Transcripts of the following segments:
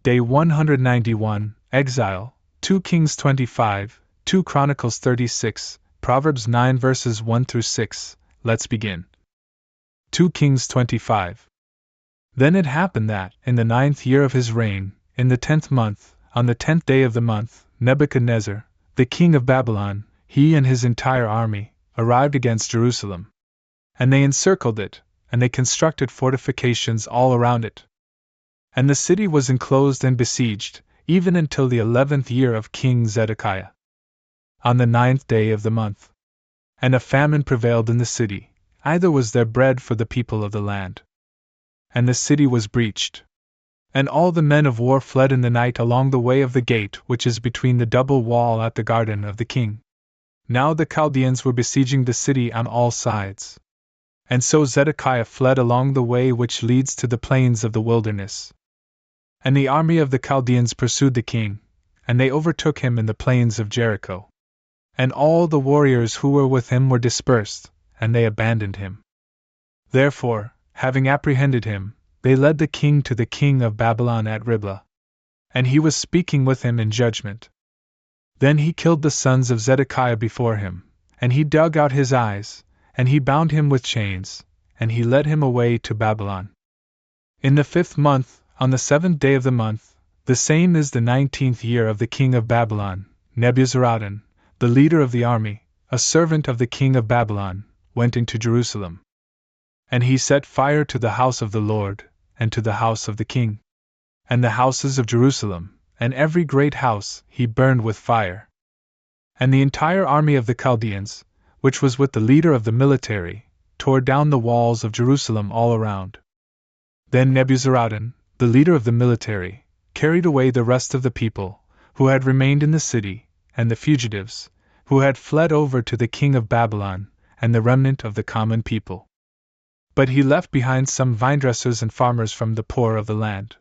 Day 191, Exile, 2 Kings 25, 2 Chronicles 36, Proverbs 9 verses 1 through 6. Let's begin. 2 Kings 25. Then it happened that, in the 9th year of his reign, in the 10th month, on the 10th day of the month, Nebuchadnezzar, the king of Babylon, he and his entire army, arrived against Jerusalem. And they encircled it, and they constructed fortifications all around it. And the city was enclosed and besieged, even until the 11th year of King Zedekiah. On the 9th day of the month. And a famine prevailed in the city, neither was there bread for the people of the land. And the city was breached. And all the men of war fled in the night along the way of the gate which is between the double wall at the garden of the king. Now the Chaldeans were besieging the city on all sides. And so Zedekiah fled along the way which leads to the plains of the wilderness. And the army of the Chaldeans pursued the king, and they overtook him in the plains of Jericho. And all the warriors who were with him were dispersed, and they abandoned him. Therefore, having apprehended him, they led the king to the king of Babylon at Riblah. And he was speaking with him in judgment. Then he killed the sons of Zedekiah before him, and he dug out his eyes, and he bound him with chains, and he led him away to Babylon. In the 5th month, on the 7th day of the month, the same is the 19th year of the king of Babylon, Nebuzaradan, the leader of the army, a servant of the king of Babylon, went into Jerusalem. And he set fire to the house of the Lord, and to the house of the king, and the houses of Jerusalem, and every great house he burned with fire. And the entire army of the Chaldeans, which was with the leader of the military, tore down the walls of Jerusalem all around. Then Nebuzaradan, the leader of the military, carried away the rest of the people, who had remained in the city, and the fugitives, who had fled over to the king of Babylon, and the remnant of the common people. But he left behind some vinedressers and farmers from the poor of the land.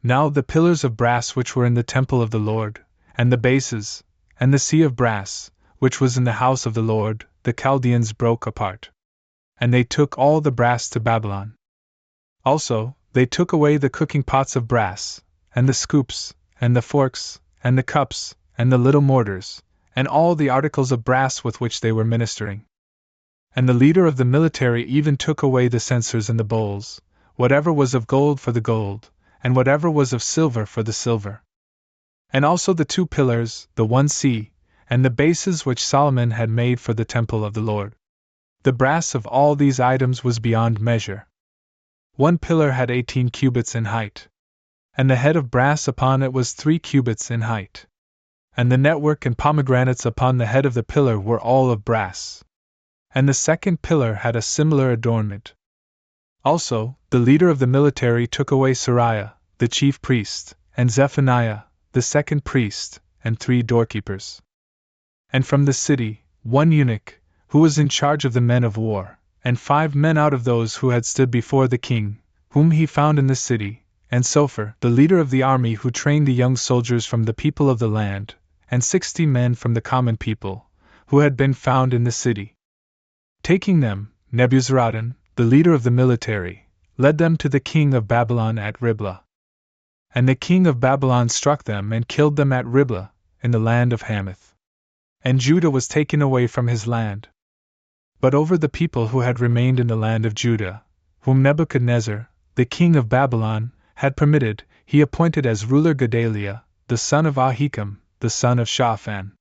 Now the pillars of brass which were in the temple of the Lord, and the bases, and the sea of brass, which was in the house of the Lord, the Chaldeans broke apart. And they took all the brass to Babylon. Also, they took away the cooking pots of brass, and the scoops, and the forks, and the cups, and the little mortars, and all the articles of brass with which they were ministering. And the leader of the military even took away the censers and the bowls, whatever was of gold for the gold, and whatever was of silver for the silver. And also the 2 pillars, the 1 sea, and the bases which Solomon had made for the temple of the Lord. The brass of all these items was beyond measure. 1 pillar had 18 cubits in height, and the head of brass upon it was 3 cubits in height. And the network and pomegranates upon the head of the pillar were all of brass. And the 2nd pillar had a similar adornment. Also, the leader of the military took away Sariah, the chief priest, and Zephaniah, the 2nd priest, and 3 doorkeepers. And from the city, 1 eunuch, who was in charge of the men of war, and 5 men out of those who had stood before the king, whom he found in the city, and Sophar, the leader of the army who trained the young soldiers from the people of the land, and 60 men from the common people, who had been found in the city. Taking them, Nebuzaradan, the leader of the military, led them to the king of Babylon at Riblah. And the king of Babylon struck them and killed them at Riblah, in the land of Hamath. And Judah was taken away from his land. But over the people who had remained in the land of Judah, whom Nebuchadnezzar, the king of Babylon, had permitted, he appointed as ruler Gedaliah, the son of Ahikam, the son of Shaphan.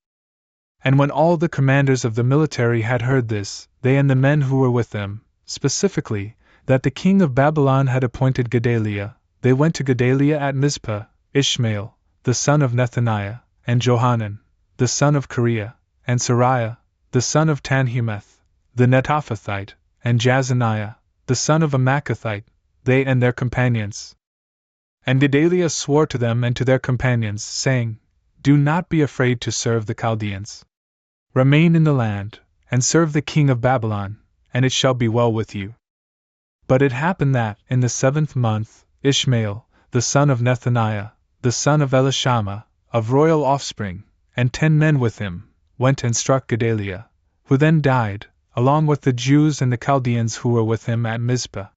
And when all the commanders of the military had heard this, they and the men who were with them, specifically, that the king of Babylon had appointed Gedaliah, they went to Gedaliah at Mizpah, Ishmael, the son of Nethaniah, and Johanan, the son of Kareah, and Sariah, the son of Tanhumeth, the Netophathite, and Jazaniah, the son of a Maacathite, they and their companions. And Gedaliah swore to them and to their companions, saying, Do not be afraid to serve the Chaldeans. Remain in the land, and serve the king of Babylon, and it shall be well with you. But it happened that, in the 7th month, Ishmael, the son of Nethaniah, the son of Elishama, of royal offspring, and 10 men with him, went and struck Gedaliah, who then died, along with the Jews and the Chaldeans who were with him at Mizpah.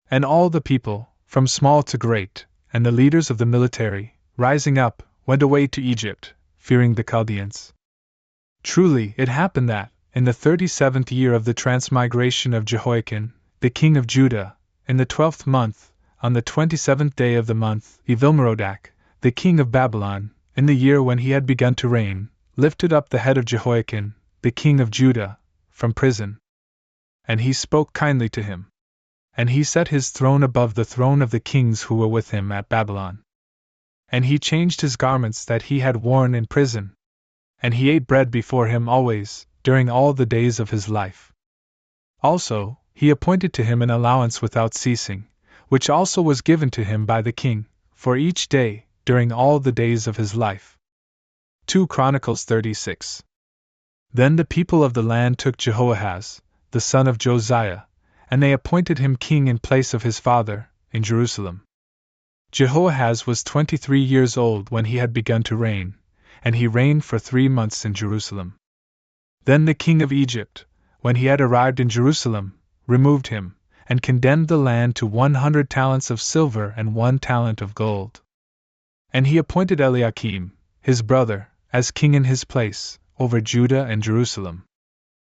And all the people, from small to great, and the leaders of the military, rising up, went away to Egypt, fearing the Chaldeans. Truly, it happened that, in the 37th year of the transmigration of Jehoiakim, the king of Judah, in the 12th month, on the 27th day of the month, Evil-Merodach, the king of Babylon, in the year when he had begun to reign, lifted up the head of Jehoiakim, the king of Judah, from prison. And he spoke kindly to him. And he set his throne above the throne of the kings who were with him at Babylon. And he changed his garments that he had worn in prison. And he ate bread before him always, during all the days of his life. Also, he appointed to him an allowance without ceasing, which also was given to him by the king, for each day, during all the days of his life. 2 Chronicles 36. Then the people of the land took Jehoahaz, the son of Josiah, and they appointed him king in place of his father, in Jerusalem. Jehoahaz was 23 years old when he had begun to reign, and he reigned for 3 months in Jerusalem. Then the king of Egypt, when he had arrived in Jerusalem, removed him, and condemned the land to 100 talents of silver and 1 talent of gold. And he appointed Eliakim, his brother, as king in his place, over Judah and Jerusalem.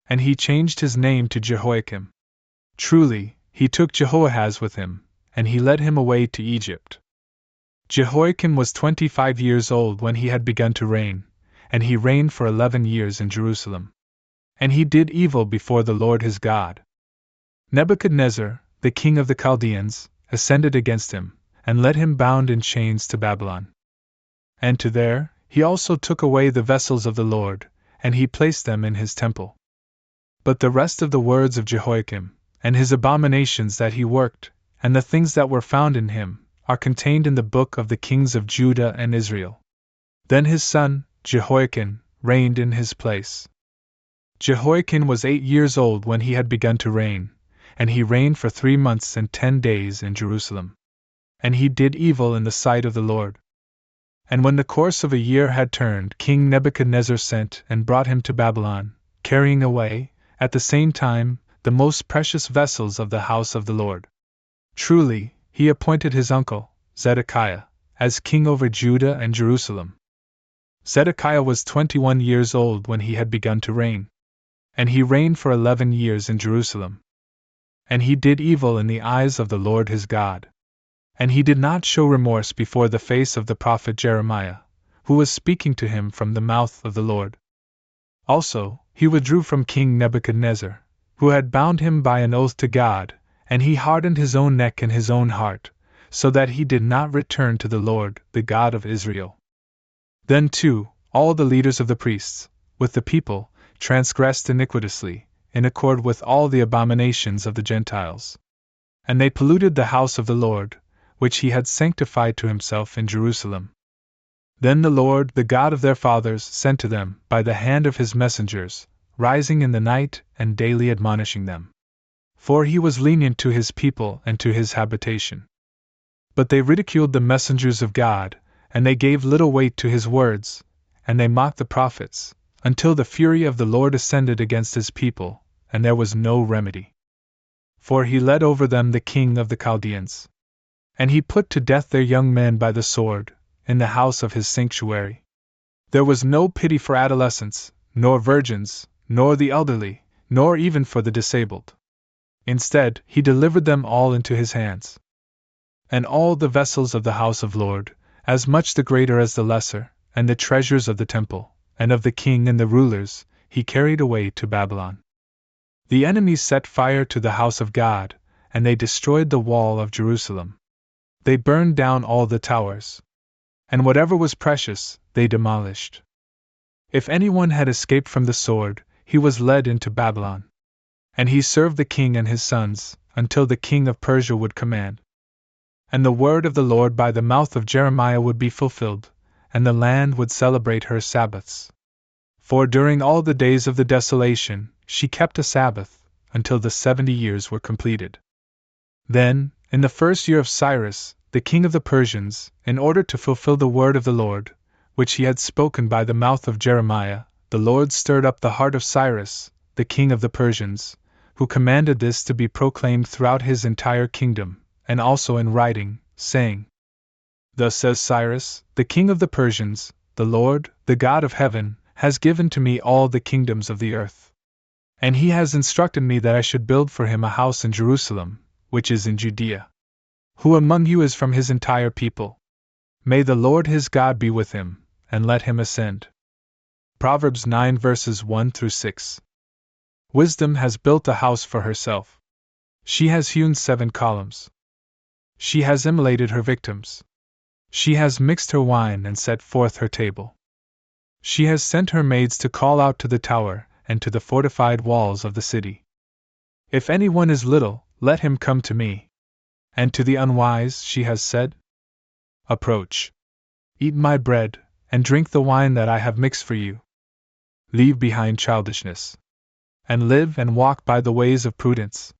And he changed his name to Jehoiakim. Truly, he took Jehoahaz with him, and he led him away to Egypt. Jehoiakim was 25 years old when he had begun to reign, and he reigned for 11 years in Jerusalem. And he did evil before the Lord his God. Nebuchadnezzar, the king of the Chaldeans, ascended against him, and led him bound in chains to Babylon. And to there, he also took away the vessels of the Lord, and he placed them in his temple. But the rest of the words of Jehoiakim, and his abominations that he worked, and the things that were found in him, are contained in the book of the kings of Judah and Israel. Then his son, Jehoiakim, reigned in his place. Jehoiakim was 8 years old when he had begun to reign, and he reigned for 3 months and 10 days in Jerusalem. And he did evil in the sight of the Lord. And when the course of a year had turned, King Nebuchadnezzar sent and brought him to Babylon, carrying away, at the same time, the most precious vessels of the house of the Lord. Truly, he appointed his uncle, Zedekiah, as king over Judah and Jerusalem. Zedekiah was 21 years old when he had begun to reign. And he reigned for 11 years in Jerusalem. And he did evil in the eyes of the Lord his God. And he did not show remorse before the face of the prophet Jeremiah, who was speaking to him from the mouth of the Lord. Also, he withdrew from King Nebuchadnezzar, who had bound him by an oath to God, and he hardened his own neck and his own heart, so that he did not return to the Lord, the God of Israel. Then too, all the leaders of the priests, with the people, transgressed iniquitously, in accord with all the abominations of the Gentiles. And they polluted the house of the Lord, which he had sanctified to himself in Jerusalem. Then the Lord, the God of their fathers, sent to them, by the hand of his messengers, rising in the night and daily admonishing them. For he was lenient to his people and to his habitation. But they ridiculed the messengers of God, and they gave little weight to his words, and they mocked the prophets, until the fury of the Lord ascended against his people, and there was no remedy. For he led over them the king of the Chaldeans. And he put to death their young men by the sword, in the house of his sanctuary. There was no pity for adolescents, nor virgins, nor the elderly, nor even for the disabled. Instead, he delivered them all into his hands. And all the vessels of the house of Lord, as much the greater as the lesser, and the treasures of the temple, and of the king and the rulers, he carried away to Babylon. The enemies set fire to the house of God, and they destroyed the wall of Jerusalem. They burned down all the towers. And whatever was precious, they demolished. If anyone had escaped from the sword, he was led into Babylon. And he served the king and his sons, until the king of Persia would command. And the word of the Lord by the mouth of Jeremiah would be fulfilled, and the land would celebrate her Sabbaths. For during all the days of the desolation, she kept a Sabbath, until the 70 years were completed. Then, in the first year of Cyrus, the king of the Persians, in order to fulfill the word of the Lord, which he had spoken by the mouth of Jeremiah, the Lord stirred up the heart of Cyrus, the king of the Persians, who commanded this to be proclaimed throughout his entire kingdom, and also in writing, saying, Thus says Cyrus, the king of the Persians, the Lord, the God of heaven, has given to me all the kingdoms of the earth. And he has instructed me that I should build for him a house in Jerusalem, which is in Judea. Who among you is from his entire people? May the Lord his God be with him, and let him ascend. Proverbs 9 verses 1 through 6. Wisdom has built a house for herself. She has hewn 7 columns. She has immolated her victims. She has mixed her wine and set forth her table. She has sent her maids to call out to the tower and to the fortified walls of the city. If anyone is little, let him come to me. And to the unwise she has said, approach. Eat my bread, and drink the wine that I have mixed for you. Leave behind childishness. And live and walk by the ways of prudence.